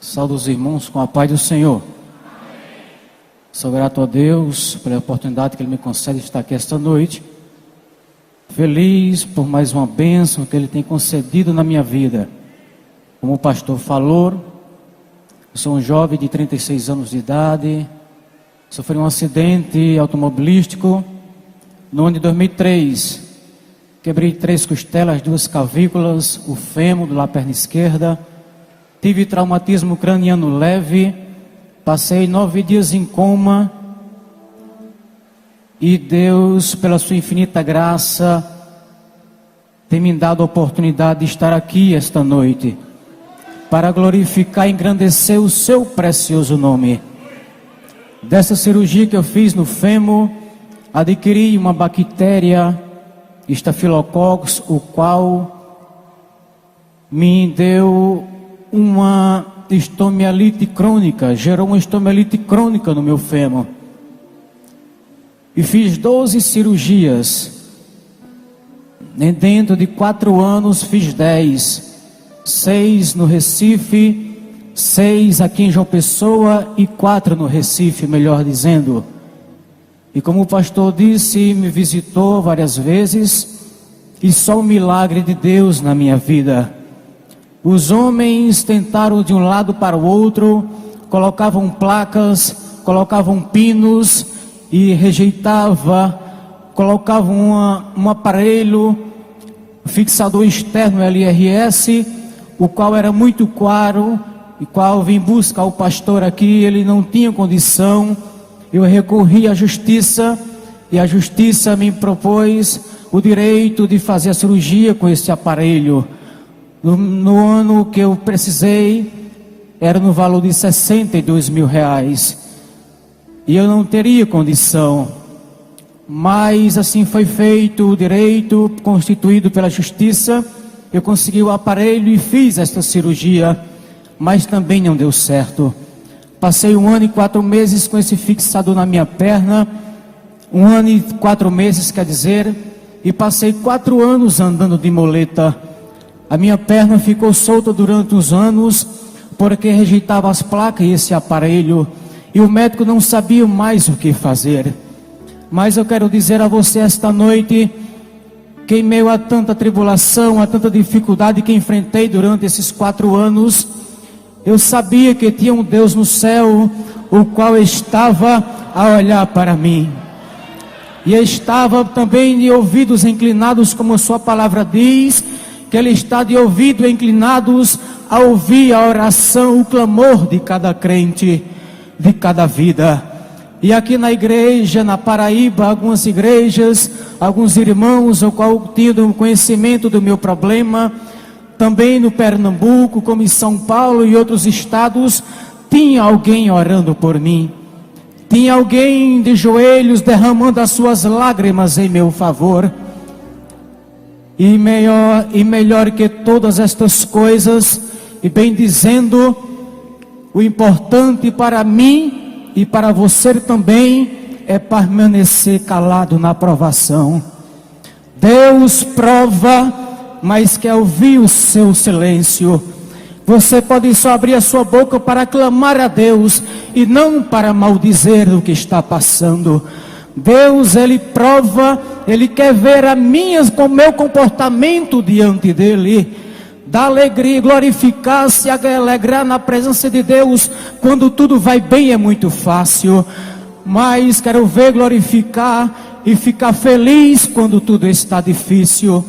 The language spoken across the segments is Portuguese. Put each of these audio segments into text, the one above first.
Saúdo os irmãos com a paz do Senhor. Sou grato a Deus pela oportunidade que Ele me concede de estar aqui esta noite. Feliz por mais uma bênção que Ele tem concedido na minha vida. Como o pastor falou, eu sou um jovem de 36 anos de idade. Sofri um acidente automobilístico no ano de 2003. Quebrei 3 costelas, 2 clavículas, o fêmur da perna esquerda. Tive traumatismo craniano leve. Passei 9 dias em coma. E Deus, pela sua infinita graça, tem me dado a oportunidade de estar aqui esta noite, para glorificar e engrandecer o seu precioso nome. Dessa cirurgia que eu fiz no fêmur, adquiri uma bactéria, Staphylococcus, o qual me deu uma estomielite crônica, gerou uma estomielite crônica no meu fêmur. E fiz 12 cirurgias. Dentro de 4 anos fiz 10. 6 no Recife, 6 aqui em João Pessoa e 4 no Recife, melhor dizendo. E como o pastor disse, me visitou várias vezes. E só o milagre de Deus na minha vida. Os homens tentaram de um lado para o outro, colocavam placas, colocavam pinos e rejeitava, colocavam um aparelho, fixador externo LRS, o qual era muito caro, e qual vim buscar o pastor aqui, ele não tinha condição. Eu recorri à justiça, e a justiça me propôs o direito de fazer a cirurgia com esse aparelho. No ano que eu precisei, era no valor de 62 mil reais. E eu não teria condição. Mas assim foi feito o direito, constituído pela justiça. Eu consegui o aparelho e fiz esta cirurgia. Mas também não deu certo. Passei 1 ano e 4 meses com esse fixador na minha perna. 1 ano e 4 meses, quer dizer. E passei 4 anos andando de muleta. A minha perna ficou solta durante uns anos, porque rejeitava as placas e esse aparelho, e o médico não sabia mais o que fazer. Mas eu quero dizer a você esta noite, que em meio a tanta tribulação, a tanta dificuldade que enfrentei durante esses 4 anos, eu sabia que tinha um Deus no céu, o qual estava a olhar para mim. E estava também de ouvidos inclinados, como a sua palavra diz, que Ele está de ouvido inclinados a ouvir a oração, o clamor de cada crente, de cada vida. E aqui na igreja, na Paraíba, algumas igrejas, alguns irmãos, o qual tinham conhecimento do meu problema, também no Pernambuco, como em São Paulo e outros estados, tinha alguém orando por mim. Tinha alguém de joelhos derramando as suas lágrimas em meu favor. E melhor que todas estas coisas, e bem dizendo, o importante para mim e para você também é permanecer calado na provação. Deus prova, mas quer ouvir o seu silêncio. Você pode só abrir a sua boca para clamar a Deus e não para maldizer o que está passando. Deus, Ele prova, Ele quer ver o meu comportamento diante dEle. Dar alegria, glorificar-se, alegrar na presença de Deus. Quando tudo vai bem é muito fácil. Mas quero ver glorificar e ficar feliz quando tudo está difícil.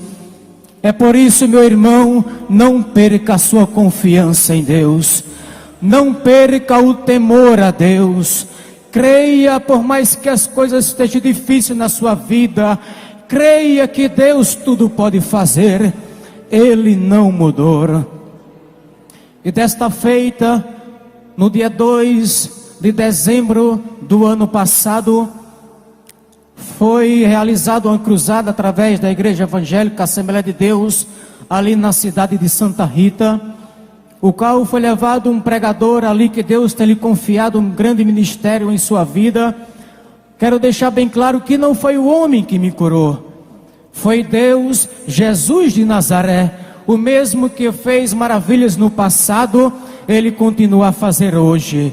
É por isso, meu irmão, não perca a sua confiança em Deus. Não perca o temor a Deus. Creia, por mais que as coisas estejam difíceis na sua vida, creia que Deus tudo pode fazer. Ele não mudou. E desta feita, no dia 2 de dezembro do ano passado, foi realizada uma cruzada através da Igreja Evangélica Assembleia de Deus, ali na cidade de Santa Rita, o qual foi levado um pregador ali que Deus tem lhe confiado um grande ministério em sua vida. Quero deixar bem claro que não foi o homem que me curou, foi Deus, Jesus de Nazaré, o mesmo que fez maravilhas no passado, Ele continua a fazer hoje.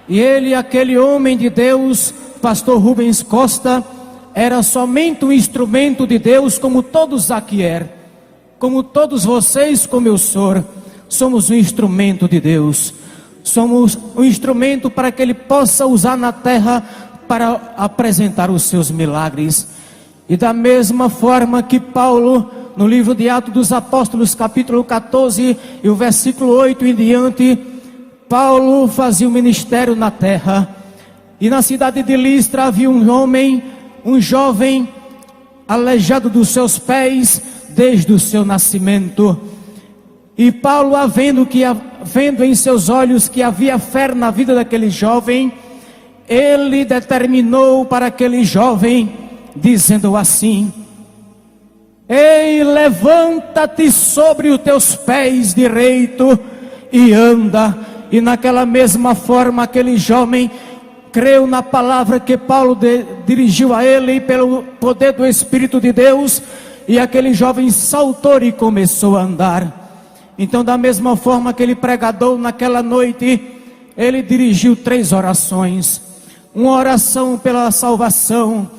E ele, aquele homem de Deus, pastor Rubens Costa, era somente um instrumento de Deus, como todos aqui como todos vocês, como eu sou. Somos um instrumento de Deus. Somos um instrumento para que Ele possa usar na terra para apresentar os seus milagres. E da mesma forma que Paulo, no livro de Atos dos Apóstolos, capítulo 14, e o versículo 8 em diante, Paulo fazia o ministério na terra. E na cidade de Listra havia um jovem, aleijado dos seus pés, desde o seu nascimento. E Paulo, vendo em seus olhos que havia fé na vida daquele jovem, ele determinou para aquele jovem, dizendo assim: ei, levanta-te sobre os teus pés direito e anda. E naquela mesma forma aquele jovem creu na palavra que Paulo dirigiu a ele pelo poder do Espírito de Deus, e aquele jovem saltou e começou a andar. Então, da mesma forma que ele pregador naquela noite, ele dirigiu 3 orações: uma oração pela salvação,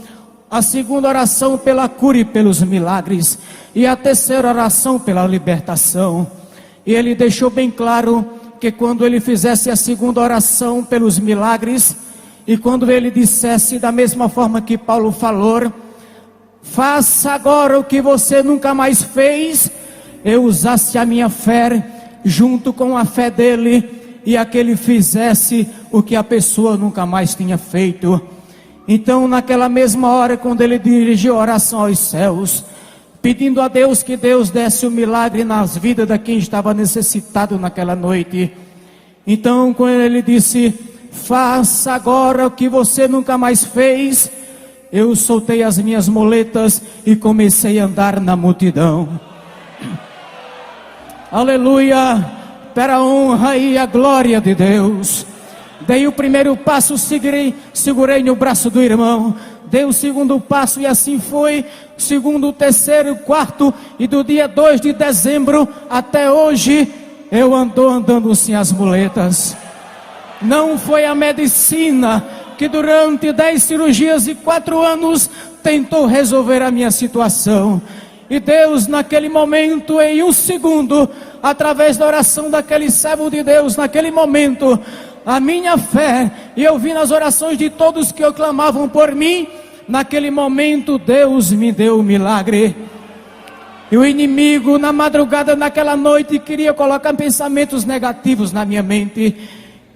a segunda oração pela cura e pelos milagres, e a terceira oração pela libertação. E ele deixou bem claro que quando ele fizesse a segunda oração pelos milagres, e quando ele dissesse da mesma forma que Paulo falou: faça agora o que você nunca mais fez, eu usasse a minha fé junto com a fé dele, e aquele fizesse o que a pessoa nunca mais tinha feito. Então, naquela mesma hora, quando ele dirigiu a oração aos céus, pedindo a Deus que Deus desse o milagre nas vidas de quem estava necessitado naquela noite, então quando ele disse: faça agora o que você nunca mais fez, eu soltei as minhas muletas e comecei a andar na multidão. Aleluia, para a honra e a glória de Deus. Dei o primeiro passo, segurei no braço do irmão. Dei o segundo passo e assim foi. Segundo, terceiro, quarto, e do dia 2 de dezembro até hoje, eu ando andando sem as muletas. Não foi a medicina que durante 10 cirurgias e 4 anos tentou resolver a minha situação. E Deus, naquele momento, em 1 segundo, através da oração daquele servo de Deus, naquele momento, a minha fé, e eu vi nas orações de todos que clamavam por mim, naquele momento Deus me deu o milagre. E o inimigo, na madrugada, naquela noite, queria colocar pensamentos negativos na minha mente.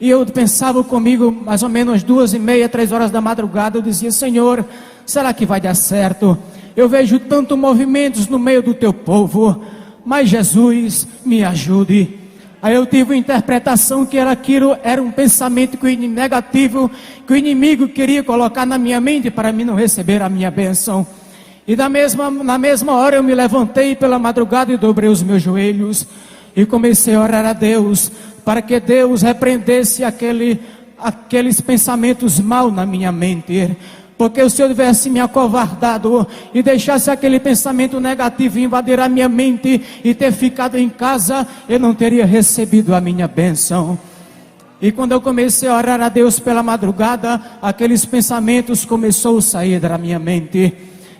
E eu pensava comigo, mais ou menos 2h30, 3 horas da madrugada, eu dizia: Senhor, será que vai dar certo? Eu vejo tantos movimentos no meio do teu povo, mas Jesus, me ajude. Aí eu tive uma interpretação que era um pensamento negativo, que o inimigo queria colocar na minha mente para mim não receber a minha bênção. E na mesma hora eu me levantei pela madrugada e dobrei os meus joelhos e comecei a orar a Deus, para que Deus repreendesse aqueles pensamentos mal na minha mente. Porque se eu tivesse me acovardado e deixasse aquele pensamento negativo invadir a minha mente e ter ficado em casa, eu não teria recebido a minha bênção. E quando eu comecei a orar a Deus pela madrugada, aqueles pensamentos começaram a sair da minha mente.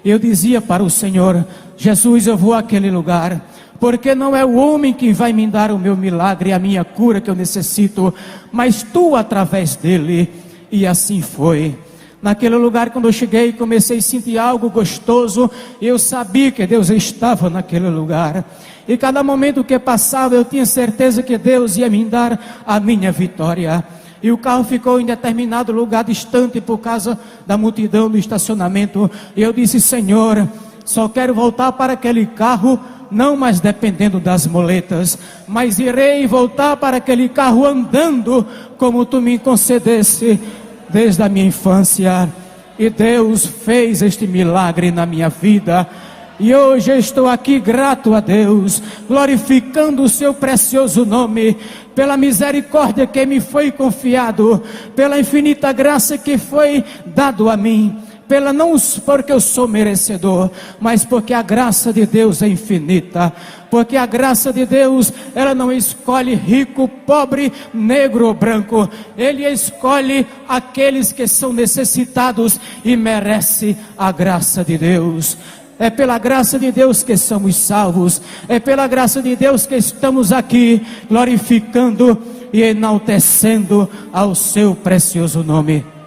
Eu dizia para o Senhor: Jesus, eu vou àquele lugar, porque não é o homem que vai me dar o meu milagre, a minha cura que eu necessito, mas tu através dele. E assim foi. Naquele lugar, quando eu cheguei, comecei a sentir algo gostoso, e eu sabia que Deus estava naquele lugar. E cada momento que passava, eu tinha certeza que Deus ia me dar a minha vitória. E o carro ficou em determinado lugar distante por causa da multidão do estacionamento. E eu disse: Senhor, só quero voltar para aquele carro, não mais dependendo das muletas, mas irei voltar para aquele carro andando, como tu me concedesse desde a minha infância. E Deus fez este milagre na minha vida. E hoje eu estou aqui grato a Deus, glorificando o seu precioso nome, pela misericórdia que me foi confiado, pela infinita graça que foi dado a mim, não porque eu sou merecedor, mas porque a graça de Deus é infinita, porque a graça de Deus, ela não escolhe rico, pobre, negro ou branco, Ele escolhe aqueles que são necessitados e merece a graça de Deus. É pela graça de Deus que somos salvos, é pela graça de Deus que estamos aqui glorificando e enaltecendo ao seu precioso nome.